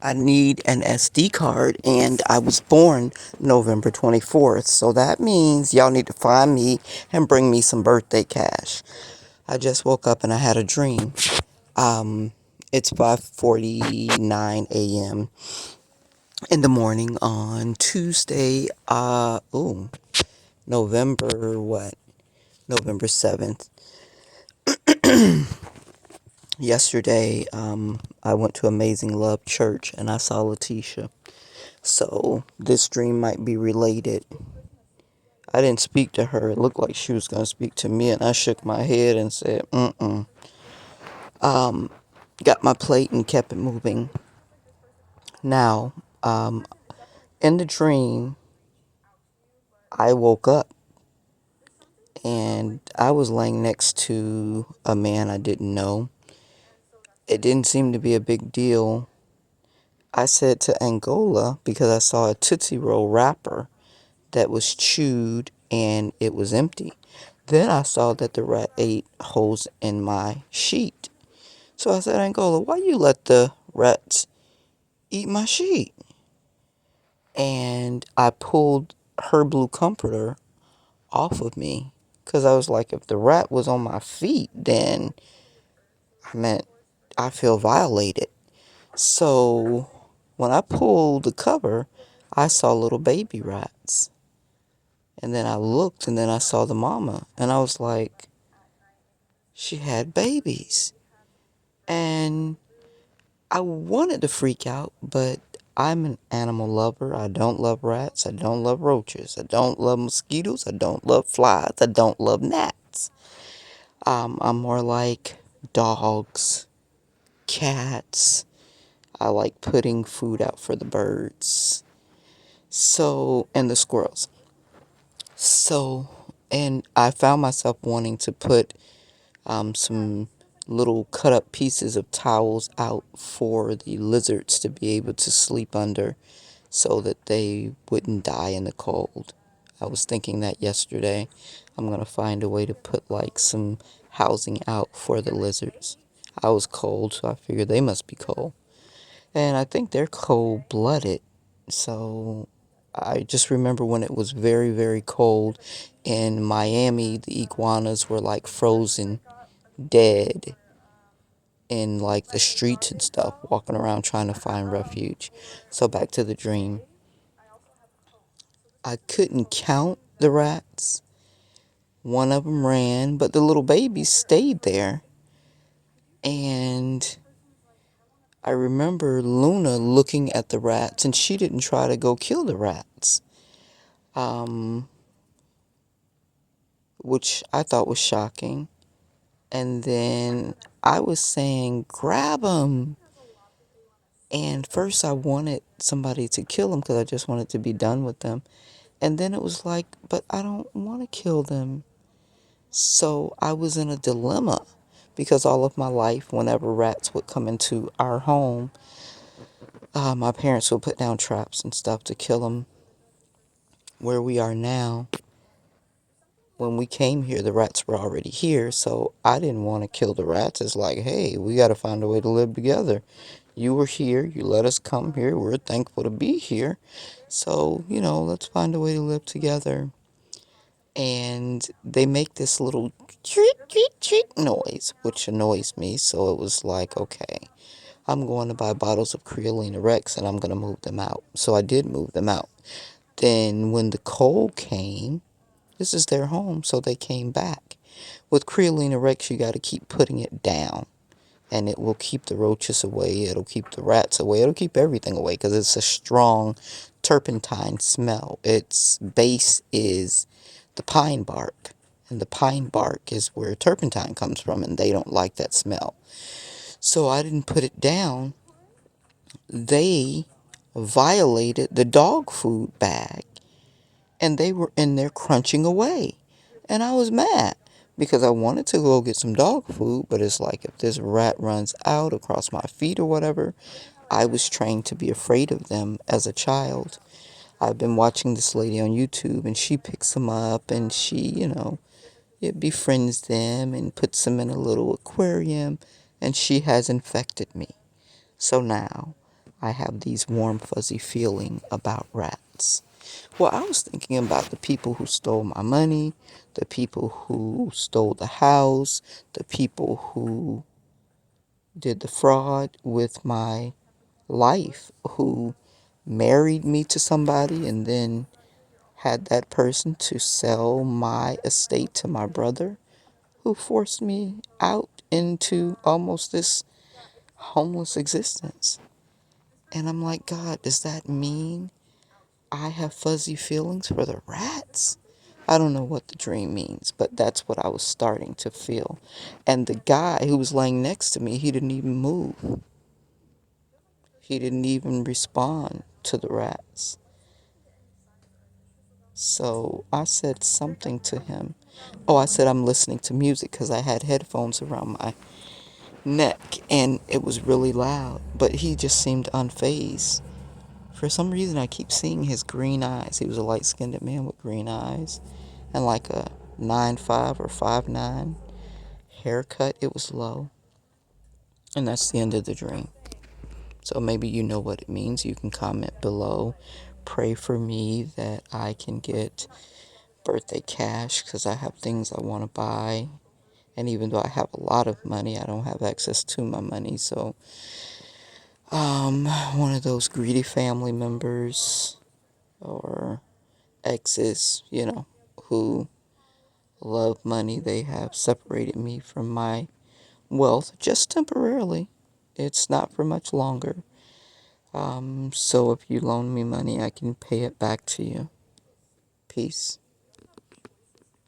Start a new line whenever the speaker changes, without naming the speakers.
I need an SD card, and I was born November 24th. So that means y'all need to find me and bring me some birthday cash. I just woke up and I had a dream. It's 5:49 a.m. in the morning on Tuesday. November what? November 7th. Yesterday, I went to Amazing Love Church and I saw Letitia. So this dream might be related. I didn't speak to her. It looked like she was going to speak to me, and I shook my head and said, mm-mm. Got my plate and kept it moving. Now, in the dream, I woke up and I was laying next to a man I didn't know. It didn't seem to be a big deal. I said to Angola because I saw a Tootsie Roll wrapper that was chewed and it was empty. Then I saw that the rat ate holes in my sheet. So I said, Angola, why you let the rats eat my sheet? And I pulled her blue comforter off of me because I was like, if the rat was on my feet, then I meant I feel violated. So when I pulled the cover, I saw little baby rats. And then I looked and then I saw the mama. And I was like, she had babies. And I wanted to freak out, but I'm an animal lover. I don't love rats. I don't love roaches. I don't love mosquitoes. I don't love flies. I don't love gnats. I'm more like dogs, cats. I like putting food out for the birds. So, and the squirrels. So, and I found myself wanting to put some little cut up pieces of towels out for the lizards to be able to sleep under so that they wouldn't die in the cold. I was thinking that yesterday. I'm going to find a way to put like some housing out for the lizards. I was cold, so I figured they must be cold. And I think they're cold blooded. So I just remember when it was very, very cold in Miami, the iguanas were like frozen dead in like the streets and stuff, walking around trying to find refuge. So back to the dream. I couldn't count the rats. One of them ran, but the little babies stayed there. And I remember Luna looking at the rats, and she didn't try to go kill the rats, um, which I thought was shocking. And then I was saying, grab them. And first I wanted somebody to kill them because I just wanted to be done with them. And then it was like, but I don't want to kill them. So I was in a dilemma because all of my life, whenever rats would come into our home, my parents would put down traps and stuff to kill them. Where we are now, when we came here, the rats were already here. So I didn't want to kill the rats. It's like, hey, we got to find a way to live together. You were here. You let us come here. We're thankful to be here. So, let's find a way to live together. And they make this little treat, treat, treat noise, which annoys me. So it was like, okay, I'm going to buy bottles of Creolina Rex and I'm going to move them out. So I did move them out. Then when the cold came, this is their home, so they came back. With Creolina Rex, you got to keep putting it down. And it will keep the roaches away. It'll keep the rats away. It'll keep everything away because it's a strong turpentine smell. Its base is the pine bark. And the pine bark is where turpentine comes from, and they don't like that smell. So I didn't put it down. They violated the dog food bag, and they were in there crunching away. And I was mad because I wanted to go get some dog food, but it's like if this rat runs out across my feet or whatever, I was trained to be afraid of them as a child. I've been watching this lady on YouTube, and she picks them up and she, it befriends them and puts them in a little aquarium, and she has infected me. So now I have these warm, fuzzy feeling about rats. Well, I was thinking about the people who stole my money, the people who stole the house, the people who did the fraud with my life, who married me to somebody and then had that person to sell my estate to my brother, who forced me out into almost this homeless existence. And I'm like, God, does that mean I have fuzzy feelings for the rats? I don't know what the dream means, but that's what I was starting to feel. And the guy who was laying next to me, he didn't even move. He didn't even respond to the rats. So I said something to him. Oh, I said I'm listening to music because I had headphones around my neck and it was really loud. But he just seemed unfazed. For some reason, I keep seeing his green eyes. He was a light-skinned man with green eyes and like a 9'5" or 5'9" haircut. It was low. And that's the end of the dream. So maybe you know what it means. You can comment below. Pray for me that I can get birthday cash because I have things I want to buy. And even though I have a lot of money, I don't have access to my money. So, one of those greedy family members or exes, who love money, they have separated me from my wealth just temporarily. It's not for much longer. So if you loan me money, I can pay it back to you. Peace.